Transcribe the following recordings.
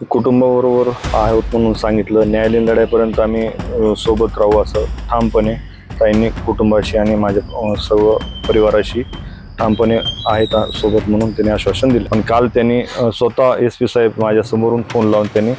कुटुंबाबरोबर आहोत म्हणून सांगितलं. न्यायालयीन लढाईपर्यंत आम्ही सोबत राहू असं ठामपणे ताईंनी कुटुंबाशी आणि माझ्या सर्व परिवाराशी ठामपणे आहेत सोबत म्हणून त्यांनी आश्वासन दिलं. पण काल त्यांनी स्वतः SP साहेब माझ्या समोरून फोन लावून त्यांनी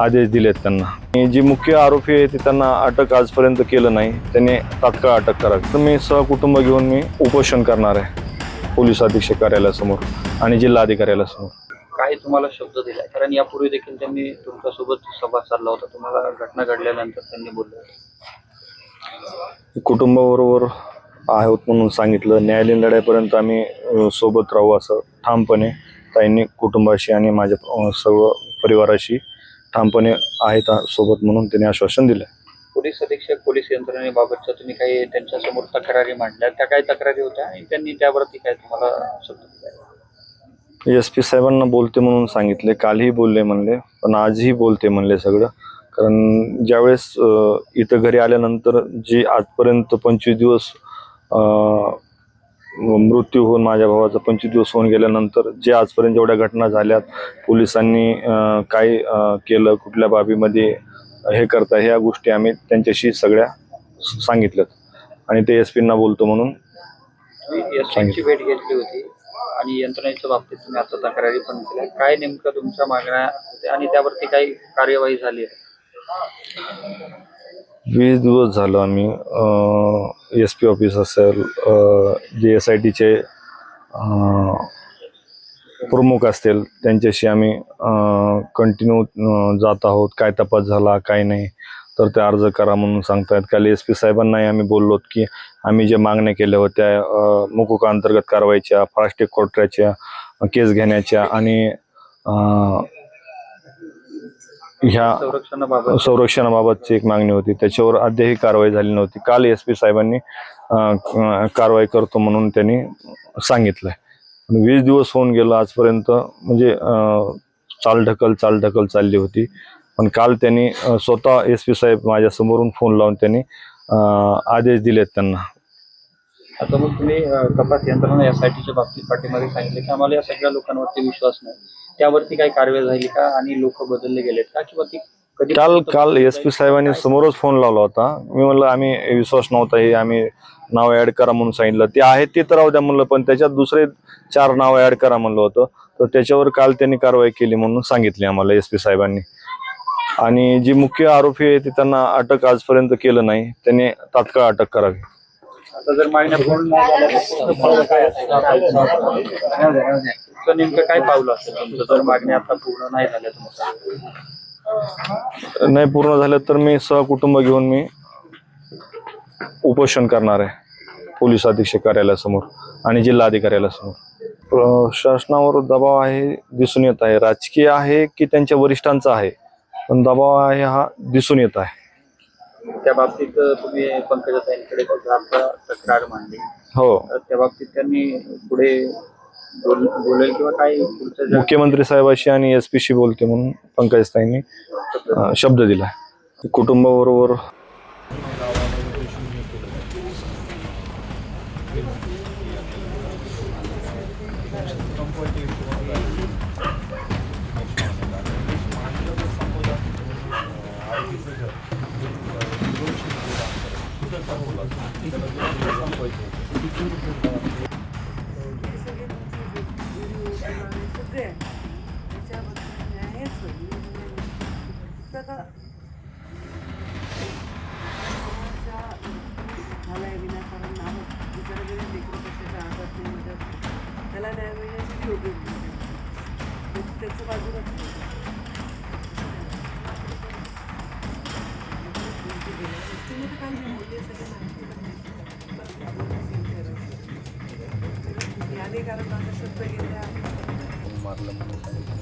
आदेश दिलेत त्यांना. जी मुख्य आरोपी आहे ते त्यांना अटक आजपर्यंत केलं नाही, त्यांनी तात्काळ अटक करावी. तर मी सहकुटुंब घेऊन मी उपोषण करणार आहे पोलीस अधीक्षक कार्यालयासमोर आणि जिल्हाधिकाऱ्यासमोर. काही तुम्हाला शब्द दिला, कारण यापूर्वी देखील त्यांनी तुमच्यासोबत संवाद साधला होता. तुम्हाला घटना घडल्यानंतर त्यांनी बोलले कुटुंबाबरोबर आहोत म्हणून सांगितलं. न्यायालयीन लढाईपर्यंत आम्ही सोबत राहू असं ठामपणे ताईंनी कुटुंबाशी आणि माझ्या सर्व परिवाराशी ठामपणे आहेत सोबत म्हणून त्यांनी आश्वासन दिलं. पोलीस अधीक्षक पोलीस यंत्रणेबाबतच्या तुम्ही काही त्यांच्यासमोर तक्रारी मांडल्या, त्या काही तक्रारी होत्या आणि त्यांनी त्यावरती काय तुम्हाला शब्द दिला? SP साहेबांना बोलते म्हणून सांगितले, कालही बोलले म्हणले, पण आजही बोलते म्हणले सगळं. कारण ज्यावेळेस इथं घरी आल्यानंतर जी आजपर्यंत 25 दिवस मृत्यू होऊन माझ्या भावाचा 25 दिवस होऊन गेल्यानंतर जे आजपर्यंत जेवढ्या घटना झाल्यात, पोलिसांनी काय केलं, कुठल्या बाबीमध्ये हे करता, ह्या गोष्टी आम्ही त्यांच्याशी सगळ्या सांगितल्यात आणि ते SPंना बोलतो म्हणून SPची भेट घेतली होती आणि यंत्रणेच्या बाबतीत तुम्ही आता तक्रारी पण केल्या. काय नेमकं तुमच्या मागण्या होत्या आणि त्यावरती काही कार्यवाही झाली आहे? 20 दिवस झालं आम्ही SP ऑफिस असेल, जे SITचे प्रमुख असतील त्यांच्याशी आम्ही कंटिन्यू जात आहोत. काय तपास झाला काय नाही तर ते अर्ज करा म्हणून सांगतायत. काल SP साहेबांनाही आम्ही बोललो की आम्ही जे मागण्या केल्या होत्या मुकुका अंतर्गत कारवाईच्या, फास्ट ट्रॅक कोर्टाच्या केस घेण्याच्या आणि ह्या संरक्षणाबाबतची एक मागणी होती, त्याच्यावर अद्यापही कारवाई झाली नव्हती. काल SP साहेबांनी कारवाई करतो म्हणून त्यांनी सांगितलंय. 20 दिवस होऊन गेलं आजपर्यंत, म्हणजे चालढकल चालली होती. पण काल त्यांनी स्वतः SP साहेब माझ्या समोरून फोन लावून त्यांनी आदेश दिलेत त्यांना. आता मग तुम्ही तपास यंत्रणा SITच्या बाबतीत पाठीमागे सांगितले की आम्हाला या सगळ्या लोकांवरती विश्वास नाही, त्यावरती काही कारवाई झाली का आणि लोक बदलले गेलेत का, किंवा ती कधी? काल SP साहेबांनी समोरच फोन लावला होता. मी म्हणलं आम्ही विश्वास नव्हता, हे आम्ही नाव ऍड करा म्हणून सांगितलं. ते आहेत ते तर राहू द्या म्हणलं, पण त्याच्यात दुसरे 4 नाव ऍड करा म्हणलं होतं. तर त्याच्यावर काल त्यांनी कारवाई केली म्हणून सांगितले आम्हाला SP साहेबांनी. आणि जी मुख्य आरोपी आहे ते त्यांना अटक आजपर्यंत केलं नाही, त्यांनी तात्काळ अटक करावी. आता जर मागण्या पूर्ण नाही झाल्या नेमकं काय पावलं असेल तुमचं, जर मागण्या आता पूर्ण नाही झाल्या नाही पूर्ण झालं तर मी सहकुटुंब घेऊन मी उपोषण करणार आहे पोलीस अधीक्षक कार्यालयासमोर आणि जिल्हाधिकाऱ्यासमोर. प्रशासनावर दबाव आहे दिसून येत आहे, राजकीय आहे की त्यांच्या वरिष्ठांचा आहे, पण दबाव आहे हा दिसून येत आहे. त्या बाबतीत तुम्ही पंकजाताईंकडे तक्रार मांडली, हो. त्या बाबतीत त्यांनी पुढे बोलेल किंवा काय मुख्यमंत्री साहेबांशी आणि SPशी बोलते म्हणून पंकजाताईंनी शब्द दिला. कुटुंबाबरोबर त्याला न्याय मिळण्यासाठी योग्य त्याचं बाजूला कारण माझा शब्द घेतला मारलं म्हणून सांगितलं.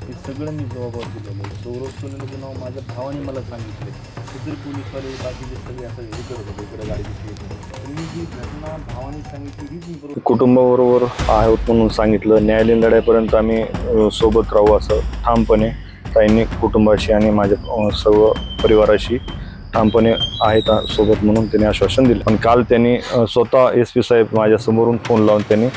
हे सगळं मी जबाबदार दिलेलं आहे. सौरभ सोनेचं नाव माझ्या भावाने मला सांगितले. इतर पोलीसवाले बाकीचे सगळे असं हे करत होते, इकडे गाडी दिसली. मी जी घटना भावाने सांगितली हीच मी बरोबर. कुटुंबाबरोबर आहोत म्हणून सांगितलं. न्यायालयीन लढाईपर्यंत आम्ही सोबत राहू असं ठामपणे ताईंनी कुटुंबाशी आणि माझ्या सर्व परिवाराशी ठामपणे आहेत सोबत म्हणून त्यांनी आश्वासन दिलं. पण काल त्यांनी स्वतः SP साहेब माझ्या समोरून फोन लावून त्यांनी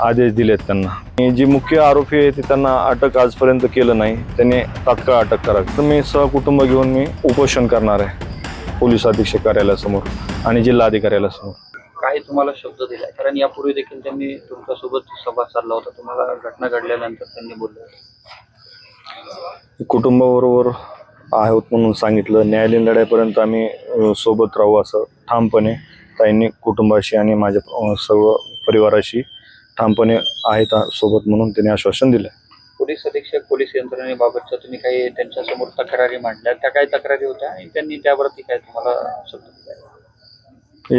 आदेश दिलेत त्यांना. आणि जी मुख्य आरोपी आहे ते त्यांना अटक आजपर्यंत केलं नाही, त्यांनी तात्काळ अटक करावी. तर मी सहकुटुंब घेऊन मी उपोषण करणार आहे पोलीस अधीक्षक कार्यालयासमोर आणि जिल्हाधिकाऱ्यासमोर. काही तुम्हाला शब्द दिलाय, कारण यापूर्वी देखील त्यांनी तुमच्यासोबत संवाद साधला होता. तुम्हाला घटना घडल्यानंतर त्यांनी बोलले कुटुंबाबरोबर आहोत म्हणून सांगितलं. न्यायालयीन लढ्यापर्यंत आम्ही सोबत राहू असं ठामपणे ताईंनी कुटुंबाशी आणि माझ्या सर्व परिवाराशी ठामपणे आहेत सोबत म्हणून त्यांनी आश्वासन दिलं. पोलीस अधीक्षक पोलीस यंत्रणेबाबतच्या तुम्ही काही त्यांच्यासमोर तक्रारी मांडल्या, त्या काही तक्रारी होत्या आणि त्यांनी त्यावरती काय तुम्हाला शब्द दिलाय?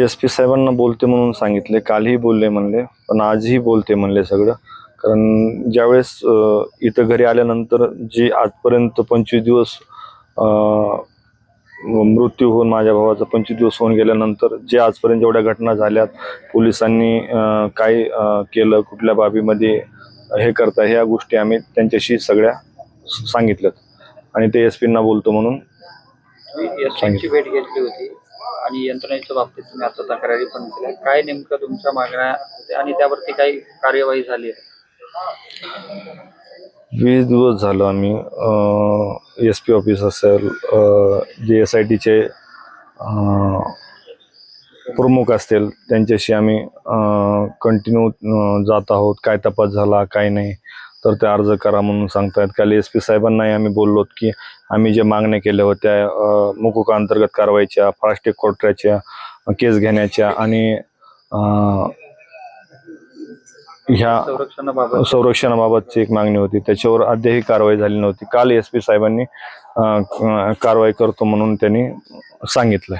SP साहेबांना बोलते म्हणून सांगितले, कालही बोलले म्हणले, पण आजही बोलते म्हणले सगळं. कारण ज्यावेळेस इथं घरी आल्यानंतर जी आजपर्यंत 25 दिवस मृत्यू होऊन माझ्या भावाचा 25 दिवस होऊन गेल्यानंतर जे आजपर्यंत जेवढ्या घटना झाल्यात, पोलिसांनी काय केलं, कुठल्या बाबीमध्ये हे करता, ह्या गोष्टी आम्ही त्यांच्याशी सगळ्या सांगितल्यात आणि ते SP ना बोलतो म्हणून ची भेट घेतली होती आणि यंत्रणेच्या बाबतीत तुम्ही आता तक्रारी पण केल्या. काय नेमकं तुमच्या मागण्या होत्या आणि त्यावरती काही कार्यवाही झाली आहे? 20 दिवस झालं आम्ही SP ऑफिस असेल, जे SITचे प्रमुख असतील त्यांच्याशी आम्ही कंटिन्यू जात आहोत. काय तपास झाला काय नाही तर ते अर्ज करा म्हणून सांगतायत. काल SP साहेबांनाही आम्ही बोललो की आम्ही जे मागण्या केल्या होत्या मुकुका अंतर्गत कारवाईच्या, फास्ट ट्रॅक कोर्टाच्या केस घेण्याच्या आणि ह्या संरक्षणाबाबतची एक मागणी होती, त्याच्यावर अद्यापही कारवाई झाली नव्हती. काल SP साहेबांनी कारवाई करतो म्हणून त्यांनी सांगितलंय.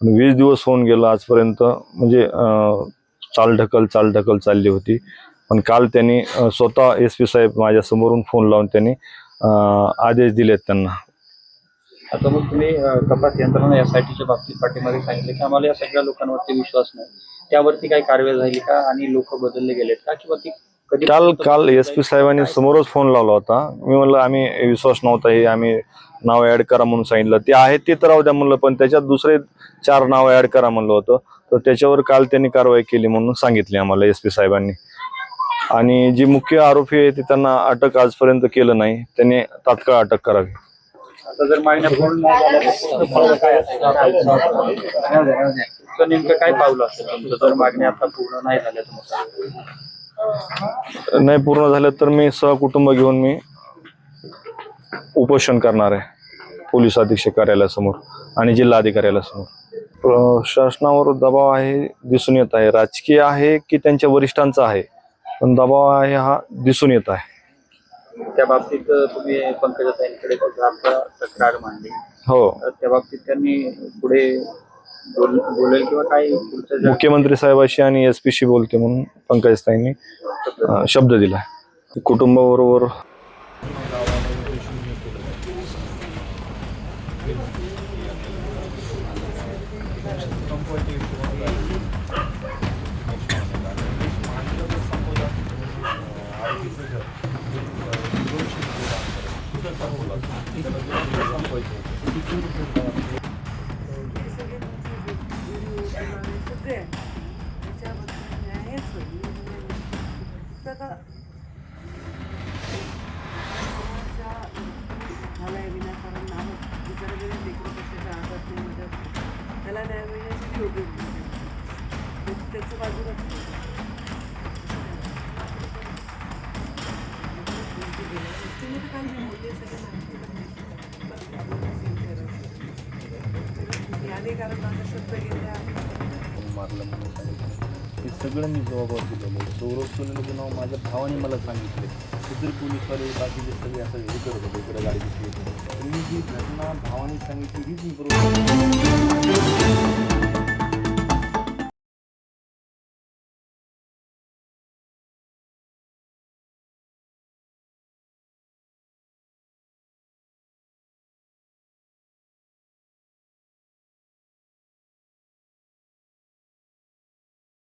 20 दिवस होऊन गेलं आजपर्यंत, म्हणजे चालढकल चालली होती. पण काल त्यांनी स्वतः SP साहेब माझ्या समोरून फोन लावून त्यांनी आदेश दिलेत त्यांना. आता मग तुम्ही तपास यंत्रणा SITच्या बाबतीत पाठीमागे सांगितले की आम्हाला या सगळ्या लोकांवरती विश्वास नाही, त्यावरती काही कारवाई झाली का आणि लोक बदलले गेलेत का, किंवा ती कधी? काल SP साहेबांनी समोरच फोन लावला होता. मी म्हणलं आम्ही विश्वास नव्हता, हे आम्ही नाव ऍड करा म्हणून सांगितलं. ते आहे ते तर राहू द्या म्हणलं, पण त्याच्यात दुसरे 4 नाव ऍड करा म्हणलं होतं. तर त्याच्यावर काल त्यांनी कारवाई केली म्हणून सांगितली आम्हाला SP साहेबांनी. आणि जी मुख्य आरोपी आहे ते त्यांना अटक आजपर्यंत केलं नाही, त्यांनी तात्काळ अटक करावी. आता जर मागण्या पूर्ण नाही झाल्या नेमकं काय पावलं असेल तुमचं, जर मागण्या आता पूर्ण नाही झाल्या नाही पूर्ण झालं तर मी सहकुटुंब घेऊन मी उपोषण करणार आहे पोलीस अधीक्षक कार्यालयासमोर आणि जिल्हाधिकाऱ्यासमोर. प्रशासनावर दबाव आहे दिसून येत आहे, राजकीय आहे की त्यांच्या वरिष्ठांचा आहे, पण दबाव आहे हा दिसून येत आहे. त्या बाबतीत तुम्ही पंकजाताईंकडे तक्रार मांडली, हो, त्या बाबतीत त्यांनी पुढे बोलेल किंवा काही मुख्यमंत्री साहेबाशी आणि SP शी बोलते म्हणून पंकजाताईंनी शब्द दिला. कुटुंबाबरोबर सगळे त्याच्याबद्दल न्यायच झालाय विनाकारण नाव विचार गेले लेकरं कशाच्या आघात नाही म्हणजे त्याला न्याय मिळण्यासाठी योग्य त्याचं बाजूला काल मी बोलले सगळे कारण माझा शब्द घेतला मारलं म्हणून सांगितलं. हे सगळं मी जबाबदार दिलेलं आहे. सौरभ सोनेचं नाव माझ्या भावाने मला सांगितले. इतर पोलीसवाले बाकीचे सगळे असं हे करत होते, इकडे गाडी घेतली. तर मी जी घटना भावाने सांगितली हीच मी बरोबर